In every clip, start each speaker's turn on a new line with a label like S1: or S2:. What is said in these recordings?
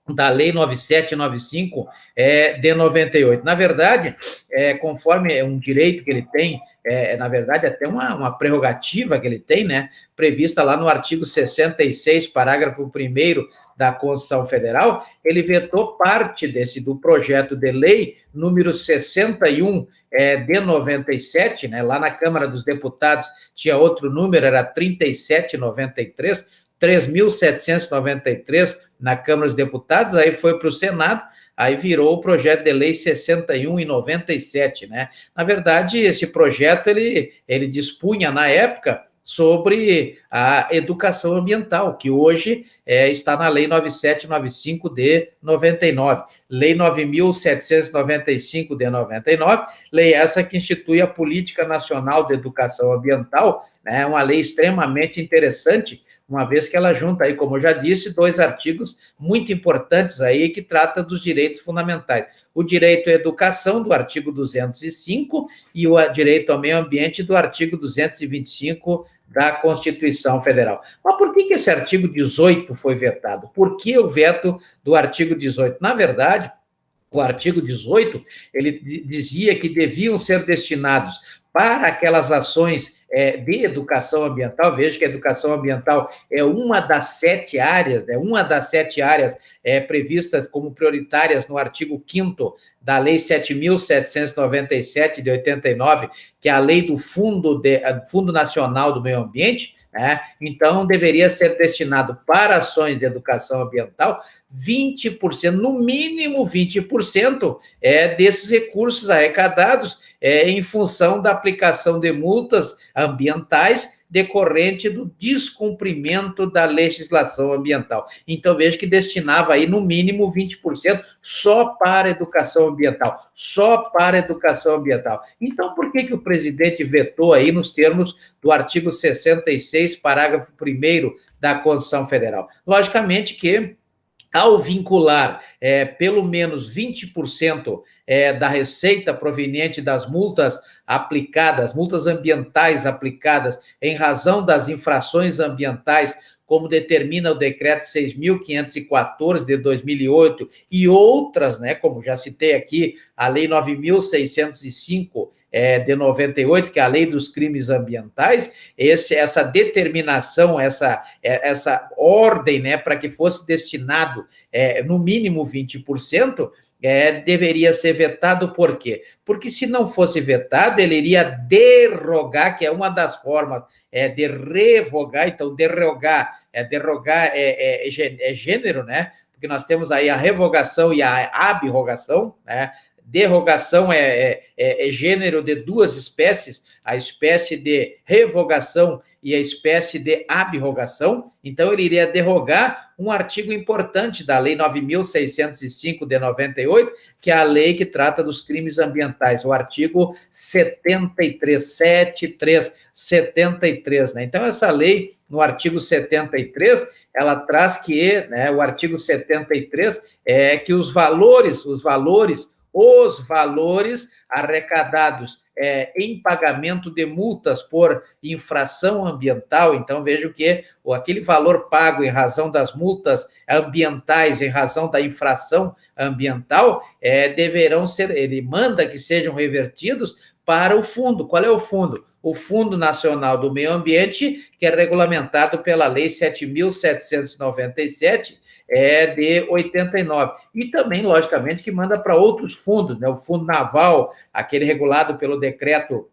S1: da Lei 9795 de 98. Na verdade, conforme é um direito que ele tem, na verdade, até uma prerrogativa que ele tem, né, prevista lá no artigo 66, parágrafo 1º da Constituição Federal, ele vetou parte do projeto de lei número 61 de 97, né, lá na Câmara dos Deputados tinha outro número, era 3793, 3.793 na Câmara dos Deputados, aí foi para o Senado, aí virou o projeto de lei 61 e 97, né? Na verdade, esse projeto, ele dispunha, na época, sobre a educação ambiental, que hoje está na Lei 9795 de 99, Lei 9.795 de 99, lei essa que institui a Política Nacional de Educação Ambiental, né? Uma lei extremamente interessante, uma vez que ela junta aí, como eu já disse, dois artigos muito importantes aí que trata dos direitos fundamentais. O direito à educação, do artigo 205, e o direito ao meio ambiente, do artigo 225 da Constituição Federal. Mas por que esse artigo 18 foi vetado? Por que o veto do artigo 18? Na verdade, o artigo 18, ele dizia que deviam ser destinados para aquelas ações de educação ambiental. Veja que a educação ambiental é uma das 7 áreas, previstas como prioritárias no artigo 5º da Lei 7.797 de 89, que é a lei do Fundo Nacional do Meio Ambiente, né? Então, deveria ser destinado para ações de educação ambiental 20%, no mínimo 20%, desses recursos arrecadados em função da aplicação de multas ambientais decorrente do descumprimento da legislação ambiental. Então, veja que destinava aí, no mínimo, 20% só para a educação ambiental, só para a educação ambiental. Então, por que o presidente vetou aí nos termos do artigo 66, parágrafo 1º da Constituição Federal? Logicamente que, ao vincular pelo menos 20% da receita proveniente das multas aplicadas, multas ambientais aplicadas em razão das infrações ambientais, como determina o decreto 6.514 de 2008 e outras, né, como já citei aqui, a lei 9.605 de 98, que é a lei dos crimes ambientais, essa determinação, essa ordem, né, para que fosse destinado no mínimo 20%, deveria ser vetado. Por quê? Porque se não fosse vetado, ele iria derrogar, que é uma das formas de revogar. Então, derrogar é gênero, né? Porque nós temos aí a revogação e a abrogação, né? Derrogação é gênero de duas espécies, a espécie de revogação e a espécie de abrogação. Então, ele iria derrogar um artigo importante da Lei 9.605 de 98, que é a lei que trata dos crimes ambientais, o artigo 73, né? Então, essa lei, no artigo 73, ela traz que, né, o artigo 73 que os valores arrecadados em pagamento de multas por infração ambiental. Então, vejo que aquele valor pago em razão das multas ambientais, em razão da infração ambiental, deverão ser, ele manda que sejam revertidos para o fundo. Qual é o fundo? O Fundo Nacional do Meio Ambiente, que é regulamentado pela Lei 7.797, de 89. E também, logicamente, que manda para outros fundos, né? O Fundo Naval, aquele regulado pelo decreto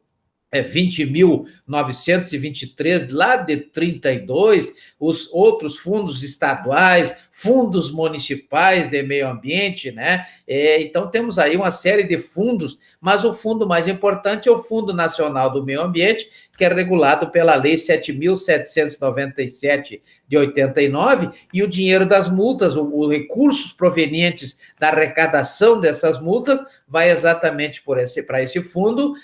S1: 20.923, lá de 32, os outros fundos estaduais, fundos municipais de meio ambiente, né? Então, temos aí uma série de fundos, mas o fundo mais importante é o Fundo Nacional do Meio Ambiente, que é regulado pela Lei 7.797 de 89, e o dinheiro das multas, os recursos provenientes da arrecadação dessas multas, vai exatamente para esse fundo,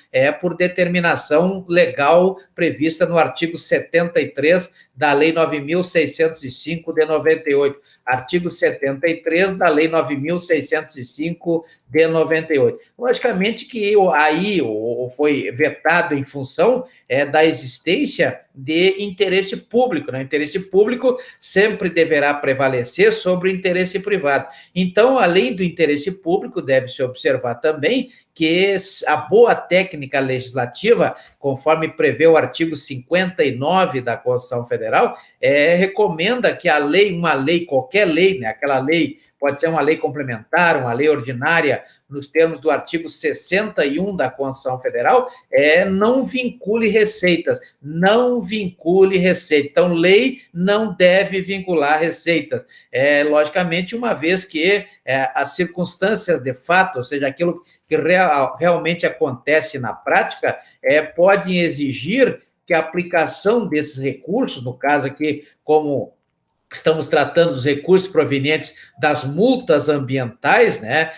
S1: por determinação legal prevista no artigo 73 da Lei 9.605 de 98, artigo 73 da Lei 9.605 de 98. Logicamente que aí foi vetado em função da existência de interesse público, né? O interesse público sempre deverá prevalecer sobre o interesse privado. Então, além do interesse público, deve-se observar também que a boa técnica legislativa, conforme prevê o artigo 59 da Constituição Federal, recomenda que uma lei, qualquer lei, né, aquela lei pode ser uma lei complementar, uma lei ordinária, nos termos do artigo 61 da Constituição Federal, não vincule receitas, não vincule receita. Então, lei não deve vincular receitas. Logicamente, uma vez que as circunstâncias de fato, ou seja, aquilo que realmente acontece na prática, podem exigir que a aplicação desses recursos, no caso aqui, como estamos tratando dos recursos provenientes das multas ambientais, né,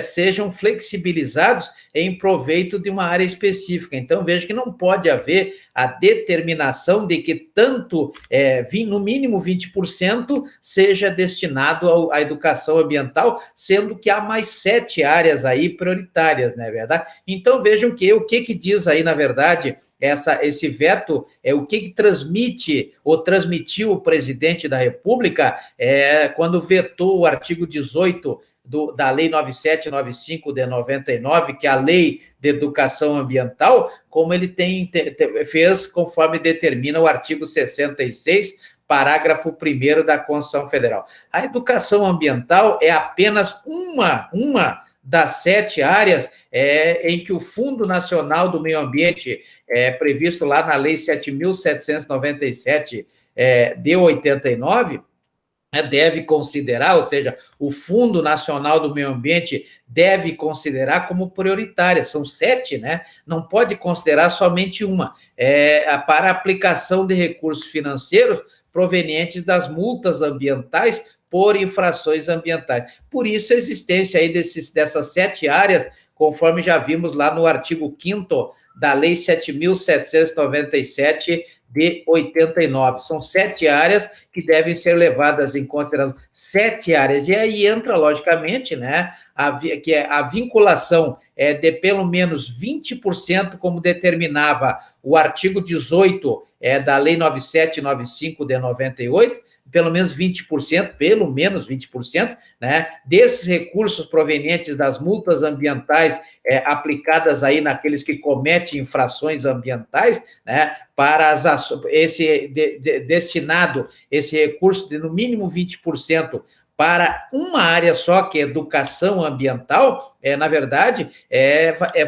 S1: sejam flexibilizados em proveito de uma área específica. Então, vejo que não pode haver a determinação de que tanto, no mínimo 20%, seja destinado à educação ambiental, sendo que há mais 7 áreas aí prioritárias, não é verdade? Então, vejam que o que diz aí, na verdade, esse veto, o que transmite ou transmitiu o presidente da República quando vetou o artigo 18 da Lei 9795 de 99, que é a Lei de Educação Ambiental, como ele fez conforme determina o artigo 66, parágrafo 1º da Constituição Federal. A educação ambiental é apenas uma das 7 áreas em que o Fundo Nacional do Meio Ambiente, previsto lá na Lei 7.797 de 89, deve considerar, ou seja, o Fundo Nacional do Meio Ambiente deve considerar como prioritária. São 7, né? Não pode considerar somente uma. Para aplicação de recursos financeiros provenientes das multas ambientais por infrações ambientais. Por isso, a existência aí dessas 7 áreas, conforme já vimos lá no artigo 5º da Lei 7.797 de 89. São 7 áreas que devem ser levadas em consideração. 7 áreas. E aí entra, logicamente, né, que a vinculação de pelo menos 20%, como determinava o artigo 18 da Lei 9795 de 98, pelo menos 20%, né, desses recursos provenientes das multas ambientais aplicadas aí naqueles que cometem infrações ambientais, né, para destinado esse recurso de no mínimo 20% para uma área só, que é educação ambiental, na verdade,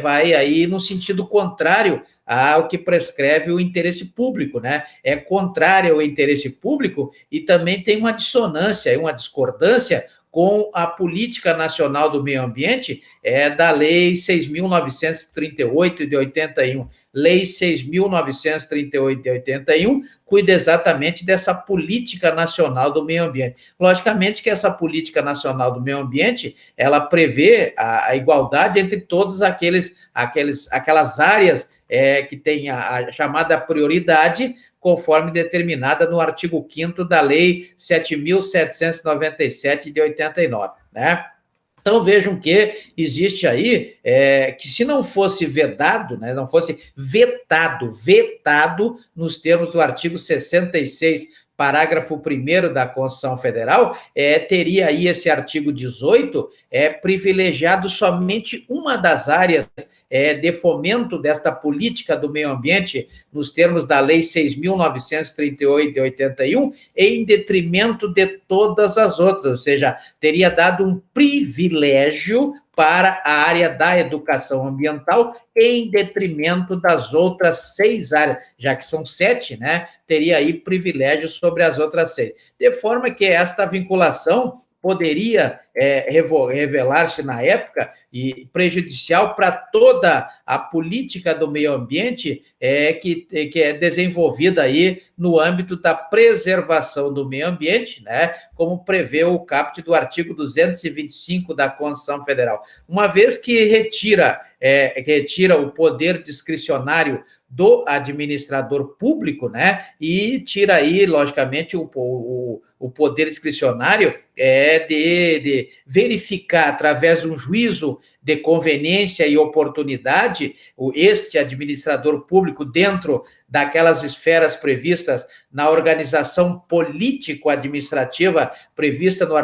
S1: vai aí no sentido contrário ao que prescreve o interesse público, né? É contrário ao interesse público e também tem uma dissonância, uma discordância com a Política Nacional do Meio Ambiente da Lei 6.938 de 81. Lei 6.938 de 81 cuida exatamente dessa Política Nacional do Meio Ambiente. Logicamente que essa Política Nacional do Meio Ambiente, ela prevê a igualdade entre todas aquelas áreas que tem a chamada prioridade, conforme determinada no artigo 5º da Lei 7.797 de 89, né? Então, vejam que existe aí, que se não fosse vedado, né, não fosse vetado nos termos do artigo 66, parágrafo 1º da Constituição Federal, teria aí esse artigo 18 privilegiado somente uma das áreas de fomento desta política do meio ambiente, nos termos da Lei 6.938 de 81, em detrimento de todas as outras, ou seja, teria dado um privilégio para a área da educação ambiental em detrimento das outras 6 áreas, já que são 7, né? Teria aí privilégio sobre as outras 6. De forma que esta vinculação poderia revelar-se na época e prejudicial para toda a política do meio ambiente que é desenvolvida aí no âmbito da preservação do meio ambiente, né, como prevê o caput do artigo 225 da Constituição Federal. Uma vez que retira o poder discricionário do administrador público, né, e tira aí, logicamente, o poder discricionário pode verificar, através de um juízo de conveniência e oportunidade, este administrador público, dentro daquelas esferas previstas na organização político-administrativa prevista no